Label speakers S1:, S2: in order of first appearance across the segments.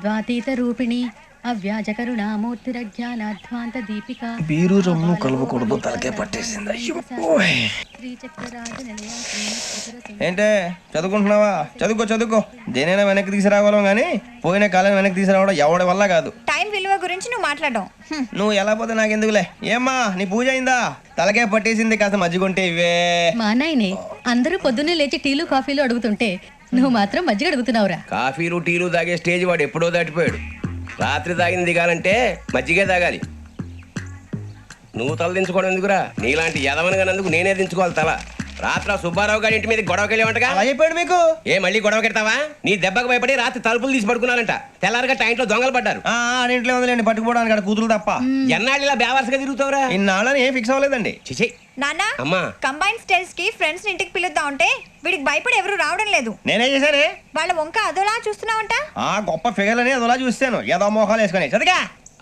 S1: ద్వంద్వాతీత రూపిణి అవ్యాజ కరుణామూర్తిరజ్ఞానాధ్వాంత Deepika.
S2: Beer rum కలుపుకూడదు, తలకే పట్టేసింది. ఏంటే చదువుకుంటున్నావా? చదువుకో. దేనైనా వెనక్కి తీసుకురావాలం కానీ పోయిన కాలం వెనక్కి తీసుకురావడం ఎవడి వల్ల కాదు.
S3: టైం విలువ గురించి నువ్వు మాట్లాడడం.
S2: నువ్వు ఎలా పోతే నాకెందుకులే. ఏమ్మా నీ పూజ అయిందా? తలకే పట్టేసింది, కాస్త మజ్జిగుంటే ఇవే.
S1: మా నాయనే అందరూ పొద్దున్నే లేచి టీలు కాఫీలు అడుగుతుంటే నువ్వు మాత్రం మజ్జిగ అడుగుతున్నావురా.
S4: కాఫీలు టీలు తాగే స్టేజ్ వాడు ఎప్పుడో దాటిపోయాడు. రాత్రి తాగింది దిగాలంటే మజ్జిగే తాగాలి. నువ్వు తల దించుకోవడం ఎందుకురా? నీలాంటి యదవనగానందుకు నేనే దించుకోవాలి తల. రాత్రి సుబ్బారావు గారి ఇంటి మీద గొడవకి వెళ్ళేవంటగా.
S2: అలా చెప్పాడు మీకు?
S4: ఏ మళ్ళీ గొడవ కెడతావా? నీ దెబ్బకు భయపడి రాత్రి తలుపులు తీసి పడుకున్నారంట. తెల్లారగా టైంట్లో దొంగలు పడ్డారు.
S2: ఇంట్లో ఉందిలేండి, పట్టుకుపోవడానికి అక్కడ కూతురు తప్ప.
S4: ఎన్నాళ్ళు ఇలా బేవర్స్గా తిరుగుతావురా?
S2: ఇన్నాళ్ళని ఏం ఫిక్స్ అవ్వలేదండి.
S4: చిచి
S3: నాన్న,
S4: అమ్మా,
S3: కంబైన్ స్టైల్స్ కి ఫ్రెండ్స్ ఇంటికి పిలుద్దాం అంటే వీడికి భయపడి ఎవరు రావడం లేదు.
S2: నేనేం చేశానే?
S3: వాళ్ళ వంక అదోలా చూస్తున్నావంట.
S2: గొప్ప ఫిగర్ అని అదోలా చూస్తాను, ఏదో మోహాలు వేసుకొని. చదిగా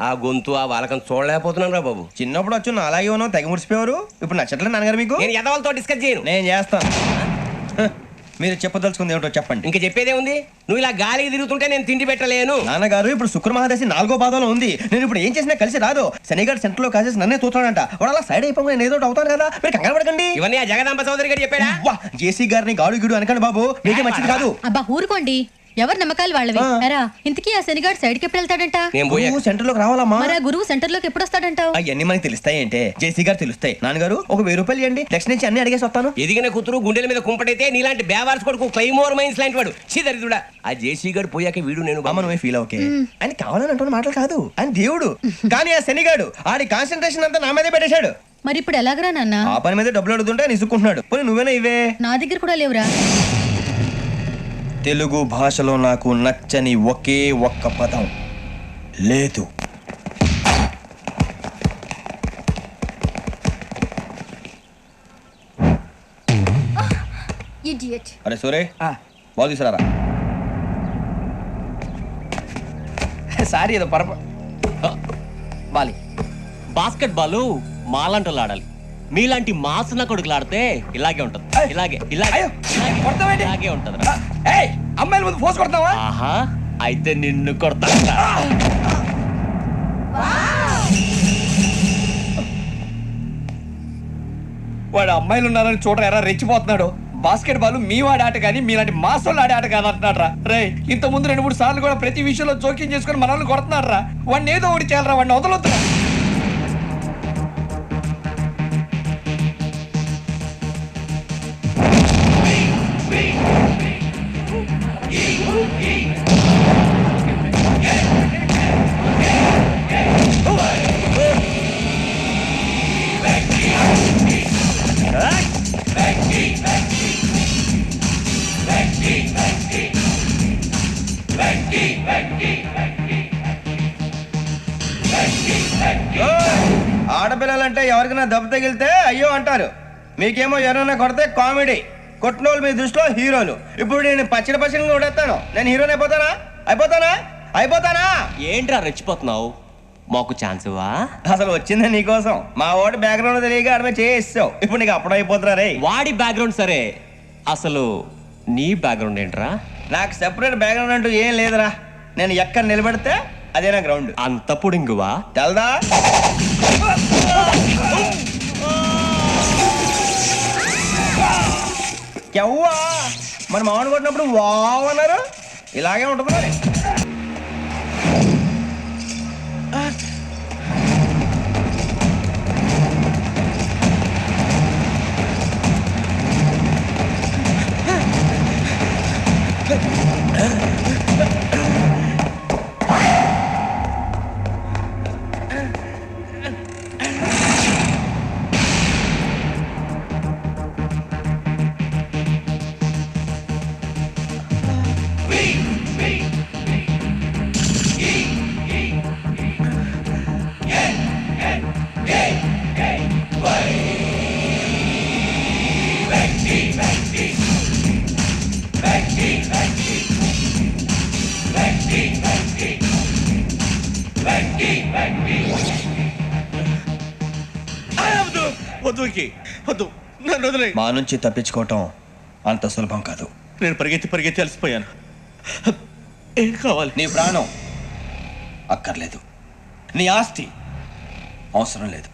S4: ఆ గొంతు ఆ వాలకం చూడలేకపోతున్నాను రా బాబు.
S2: చిన్నప్పుడు వచ్చి నా అలాగే ఉన్నావు, తెగ ముడిచిపోయారు. ఇప్పుడు నచ్చట్లేదు నాన్నగారు మీకు?
S4: నేను యదవలతో డిస్కస్ చేయను.
S2: నేను చేస్తాను. మీరు చెప్పదలుచుకుంది ఏమిటో చెప్పండి.
S4: ఇంకా చెప్పేదే ఉంది. నువ్వు ఇలా గాలికి తిరుగుతుంటే నేను తిండి పెట్టలేను.
S2: నాన్నగారు ఇప్పుడు శుక్ర మహాదశి 4వ పాదంలో ఉంది. నేను ఇప్పుడు ఏం చేసినా కలిసి రాదు. శనిగారు సెంటర్ లో కాసేసి నన్నే చూస్తాడంట. వాడు అలా సైడ్ అయిపోయి నేను ఏదో అవుతాను కదా, మీరు కంగారు పడకండి.
S4: ఇవన్నీ ఆ జగదాంబ చౌదరి గారు చెప్పాడా?
S2: జేసీ గారిని గాడు గిడు అనకండి బాబు, మీకే మంచిది కాదు.
S1: అబ్బా ఊరుకోండి, ఎవరు నమ్మకాలు వాళ్ళవి. ఎరా ఇంతకీ ఆ శనిగాడు సైడ్ కి ఎప్పుడు వెళ్తాడంట?
S2: నువ్వు సెంటర్ లోకి రావాలమ్మా.
S1: మరి ఆ గురువు సెంటర్ లోకి ఎప్పుడు వస్తాడంటావు?
S2: అవన్నీ మనకి తెలుస్తాయి అంటే జేసీ గారు తెలుస్తాయి. నాన్నగారు ఒక 1000 రూపాయలు ఇవ్వండి, నెక్స్ట్ నుంచి అన్ని అడిగేసి వస్తాను.
S4: ఎదిగిన కూతురు గుండెల మీద కుంపటైతే నీలాంటి బేవార్స్ కొడుకు క్లైమోర్ మైన్స్ లాంటి వాడు చీదరిదుడా. ఆ జేసీ గారు పోయాక వీడు నేను
S2: అమ్మ నువ్వే ఫీల్ ఓకే. ఆయన కావాలని అంటున్న మాటలు కాదు, ఆయన దేవుడు. కానీ ఆ శనిగాడు ఆడి కాన్సన్ట్రేషన్ అంతా నా మీదే పెట్టేశాడు.
S1: మరి ఇప్పుడు ఎలాగరా నాన్న?
S2: ఆ పని మీద డబ్బులు అడుగుతుంటే నిసుక్కుంటున్నాడు. పోనీ నువ్వేనా ఇవే?
S1: నా దగ్గర కూడా లేవురా.
S2: తెలుగు భాషలో నాకు నచ్చని ఒకే ఒక్క పదం లేదు. అరే సూరే, బాల్ తీసుకురారా.
S5: సారీ ఏదో బాలి.
S6: బాస్కెట్ బాల్ మాలాంటి ఆడాలి. మీలాంటి మాసన కొడుకులు ఆడితే ఇలాగే ఉంటది. ఇలాగే ఇలాగే ఉంటది.
S5: అమ్మాయిల ముందు ఫోర్స్ కొడతావా?
S6: ఆహా, అయితే నిన్ను కొడతా.
S5: వాడు అమ్మాయిలు ఉన్నారని చూడరా ఎరా రెచ్చిపోతున్నాడు. బాస్కెట్ బాల్ మీ వాడి ఆట కానీ మీలాంటి మాసోళ్ళు ఆడే ఆట కాదు అంటున్నాడు రా. రే ఇంత ముందు 2-3 సార్లు కూడా ప్రతి విషయంలో జోక్యం చేసుకుని మనల్ని కొడుతున్నాడు రా. వాడిని ఏదో ఒకటి చేయాలరా, వాడిని వదలొద్దురా.
S2: ఆడపిల్లలంటే ఎవరికైనా దెబ్బ తగిలితే అయ్యో అంటారు, మీకేమో ఎవరైనా కొడితే కామెడీ. కొట్టినోళ్ళు మీ దృష్టిలో హీరోలు. ఇప్పుడు నేను పచ్చడి కొడేస్తాను, నేను హీరోని అయిపోతానా?
S6: ఏంట్రా రెచ్చిపోతున్నావు? మాకు ఛాన్స్ ఇవ్వా?
S2: అసలు వచ్చిందే నీకోసం. మా వాడి బ్యాక్గ్రౌండ్ తెలియక ఆడమే చేసావు. ఇప్పుడు నీకు అప్పుడు అయిపోతున్నా రే.
S6: వాడి బ్యాక్గ్రౌండ్ సరే, అసలు నీ బ్యాక్గ్రౌండ్ ఏంట్రా?
S2: నాకు సెపరేట్ బ్యాక్గ్రౌండ్ అంటూ ఏం లేదురా. నేను ఎక్కడ నిలబడితే అదే నా గ్రౌండ్.
S6: అంత పుడింగువా?
S2: తెల్దా? ఎవ్వా మన మామిడి కొట్టినప్పుడు వావ్ అన్నారు, ఇలాగే ఉంటుంది మరి. మా నుంచి తప్పించుకోవటం అంత సులభం కాదు.
S6: నేను పరిగెత్తి అలసిపోయాను. ఏం కావాలి?
S2: నీ ప్రాణం. అక్కర్లేదు. నీ ఆస్తి అవసరం లేదు.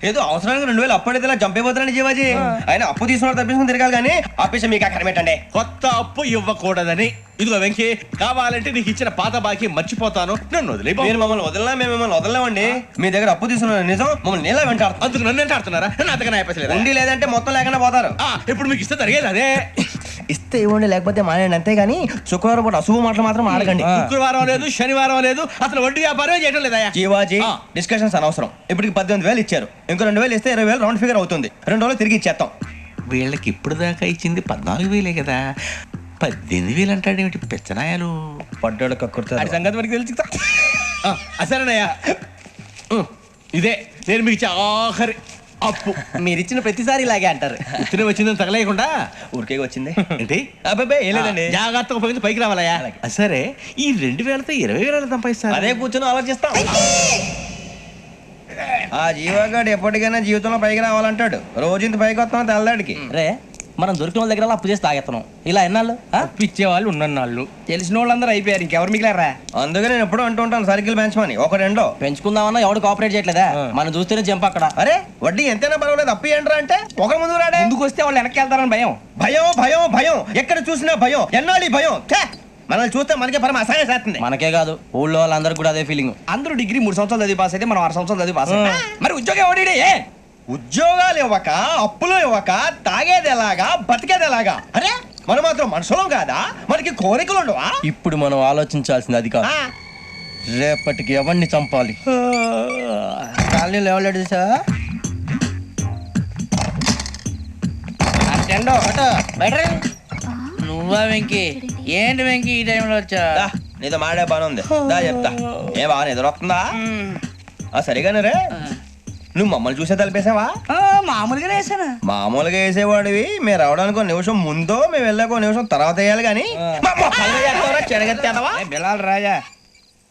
S2: ఏదో అవసరానికి 2000 అప్పుడైతే ఇలా చంపేపోతున్నాడు జీవాజీ. ఆయన అప్పు తీసుకున్న తప్పించుకుని తిరగాలి కానీ ఆపేసి మీకు అక్కడ పెట్టండి.
S7: కొత్త అప్పు ఇవ్వకూడదని. ఇదిగో వెంకీ, కావాలంటే నీకు ఇచ్చిన పాత బాకీ మర్చిపోతాను, నన్ను వదిలే.
S2: మీరు మమ్మల్ని వదలనా? మేము మిమ్మల్ని వదలలేమండి. మీ దగ్గర అప్పు తీసుకున్న నిజం మమ్మల్ని నీలా వెంటాడుతుంది.
S7: అందుకు నన్ను ఎంత ఆడుతున్నారా? నన్ను అంతగా నాయపసలేదు.
S2: ఉండి లేదంటే మొత్తం లేకుండా పోతారు.
S7: ఇప్పుడు మీకు ఇస్తే జరిగేది అదే.
S2: ఇస్తే ఇవ్వండి, లేకపోతే మానేయండి, అంతేగాని శుక్రవారం పూట అశుభ మాటలు మాత్రం ఆడకండి.
S7: శుక్రవారం లేదు, శనివారం లేదు, అసలు వడ్డీ వ్యాపారమే చేయడం లేదా?
S2: జీవాజీ డిస్కషన్స్ అనవసరం. ఇప్పటికి 18,000 ఇచ్చారు, ఇంకో 2,000 ఇస్తే 20,000 రౌండ్ ఫిగర్ అవుతుంది. 2 రోజులు తిరిగి ఇచ్చేస్తాం.
S7: వీళ్ళకి ఇప్పుడు దాకా ఇచ్చింది 14,000 కదా, 18,000 అంటాడేమిటి పెచ్చనాయాలు?
S2: పడ్డాడు కక్కుర్తాడు.
S5: సంగతి వరకు తెలుసు.
S7: అసలేనయ్యా, ఇదే నేను మీకు ఇచ్చే ఆఖరి అప్పు.
S5: మీరు ఇచ్చిన ప్రతిసారి ఇలాగే అంటారు.
S7: ఇతనే వచ్చిందని తగలేయకుండా
S2: ఊరికే వచ్చింది.
S7: ఏంటి?
S2: అబ్బాయి ఏం లేదండి.
S7: జాగ్రత్తగా ఉపయోగించి పైకి రావాలయ్యా. సరే, ఈ 2,000తో 20,000 సంపాదిస్తారు.
S2: అదే కూర్చొని ఆలోచిస్తాం. ఆ జీవగాడు ఎప్పటికైనా జీవితంలో పైకి రావాలంటాడు. రోజు ఇంత పైకి వస్తాం తెల్లడికి.
S5: రే, మనం దొరికిన వాళ్ళ దగ్గర అప్పు చేసి తాగెత్తనం. ఇలా ఎన్నాళ్ళు ఇచ్చే వాళ్ళు ఉన్నన్నాళ్ళు. తెలిసిన వాళ్ళందరూ అయిపోయారు, ఇంకెవరు మిగిలారా?
S2: అందుకే నేను ఎప్పుడూ అంటూ ఉంటాను సర్కిల్ పెంచమని. ఒక రెండో
S5: పెంచుకుందామన్నా ఎవడు కోఆపరేట్ చేయట్లేదా? మనం చూస్తేనే జంప్ అక్కడ.
S2: అరే వడ్డీ ఎంతైనా పర్వాలేదు, అప్పు ఏంట్రా అంటే ఒక ముందు రాడే.
S5: ముందుకు వస్తే వాళ్ళు వెనక్కి వెళ్తారని భయం.
S2: భయం భయం భయం, ఎక్కడ చూసినా భయం. ఎన్నాళ్ళు భయం? మనల్ని చూస్తే మనకే పరమ అసహాయం చేస్తుంది.
S5: మనకే కాదు, ఊళ్ళో వాళ్ళందరూ కూడా అదే ఫీలింగ్. అందరూ డిగ్రీ 3 సంవత్సరాలు చదివి పాస్ అయితే మనం 6 సంవత్సరాలు చదివి పాస్. మరి ఉద్యోగం ఎవడి?
S2: ఉద్యోగాలు ఇవ్వక, అప్పులు ఇవ్వక, తాగేది ఎలాగా, బతికేది ఎలాగా? అరే మనం మాత్రం మనుషులం కాదా? మనకి కోరికలు ఉండవా?
S5: ఇప్పుడు మనం ఆలోచించాల్సింది అది కాదు, రేపటికి ఎవరిని చంపాలి. కాలనీలో ఎవరు సార్?
S8: నువ్వా వెంకీ? ఏంటి వెంకీ ఈ టైంలో వచ్చా?
S2: నీతో మాడే పని ఉంది, దా చెప్తా. ఏ బాగా నిద్రొస్తుందా? సరిగానే రే, నువ్వు మమ్మల్ని చూసే తలిపేసావా?
S8: మామూలుగానే వేసాను.
S2: మామూలుగా వేసేవాడివి. మేము రావడానికి 1 నిమిషం ముందో, మేము వెళ్ళాక 1 నిమిషం తర్వాత వేయాలి కానీ
S8: బిలాల్ రాజా,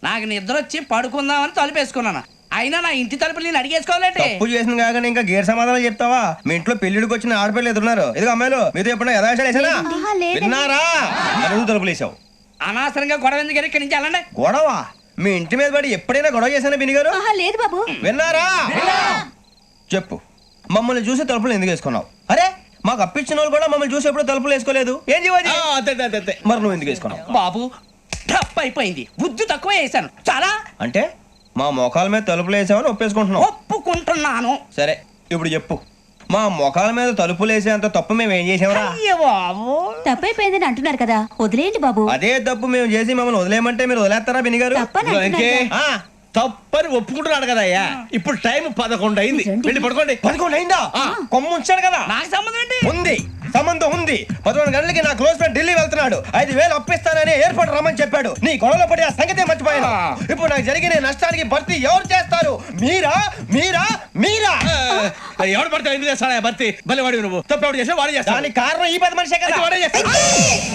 S8: నాకు నిద్ర వచ్చి పడుకుందామని తలుపేసుకున్నాను. అయినా నా ఇంటి తలుపులు నేను అడిగేసుకోవాలంటే.
S2: తప్పు చేసిన కాక ఇంకా గేర్ సమాధానం చెప్తావా? మీ ఇంట్లో పెళ్లిడికి వచ్చిన ఆడపిల్లలు ఎదురున్నారు. ఇదిగో అమ్మాయిలు, మీతో ఎప్పుడైనా యథాశాలు వేసానా? విన్నారా? అడుగు తలుపులు వేసావు.
S8: అనవసరంగా గొడవ ఎందుకు? ఇక్కడి నుంచి వెళ్ళండి.
S2: గొడవ? మీ ఇంటి మీద పడి ఎప్పుడైనా గొడవ చేశానా బిని గారు?
S1: లేదు బాబు.
S2: విన్నారా? చెప్పు, మమ్మల్ని చూసి తలుపులు ఎందుకు వేసుకున్నావు? అరే మాకు అప్పించిన వాళ్ళు కూడా మమ్మల్ని చూసి ఎప్పుడు తలుపులు వేసుకోలేదు. ఏం జీవాజీ? మరి నువ్వు ఎందుకు వేసుకున్నావు?
S8: బాబు టప్ అయిపోయింది, బుద్ధి తక్కువ వేసాను చాలా.
S2: అంటే మా మోకాల మీద తలుపులు వేసామని ఒప్పేసుకుంటున్నావు?
S8: ఒప్పుకుంటున్నాను.
S2: సరే ఇప్పుడు చెప్పు, మా మొఖాల మీద తలుపులు వేసేంత తప్పు మేము ఏం చేసామరా?
S8: అయ్యో బాబు,
S1: తప్పైపోయిందని అంటున్నారు కదా, వదిలేయండి బాబు.
S2: అదే తప్పు మేము చేసి మమ్మల్ని వదిలేయమంటే మీరు వదిలేస్తారా బిని గారు?
S7: తప్పని ఒప్పుకుంటున్నాడు కదా అయ్యా. ఇప్పుడు టైం 11 అయింది, వెళ్ళి పడుకోండి.
S2: 11 అయిందా? కొమ్ము ఉంచాడు కదా.
S8: నాకు సంబంధం ఏంటి?
S2: ఉంది, సంబంధం ఉంది. 11 గంటలకి నా క్లోజ్ ఫ్రెండ్ ఢిల్లీ వెళ్తున్నాడు. 5,000 అప్పిస్తానని ఎయిర్పోర్ట్ రమ్మని చెప్పాడు. నీ గొడవలో పడి ఆ సంగతే మర్చిపోయాను. ఇప్పుడు నాకు జరిగిన నష్టానికి భర్తీ ఎవరు చేస్తారు? మీరా మీరా మీరా?
S7: ఎవడు పడితే ఎందుకు చేస్తాడా భర్తీ? భలే వాడి నువ్వు. తప్పు ఎవడు చేసా వాడే చేస్తా.
S2: దానికి కారణం ఈ 10 మనిషే కదా.
S7: వాడే చేస్తా.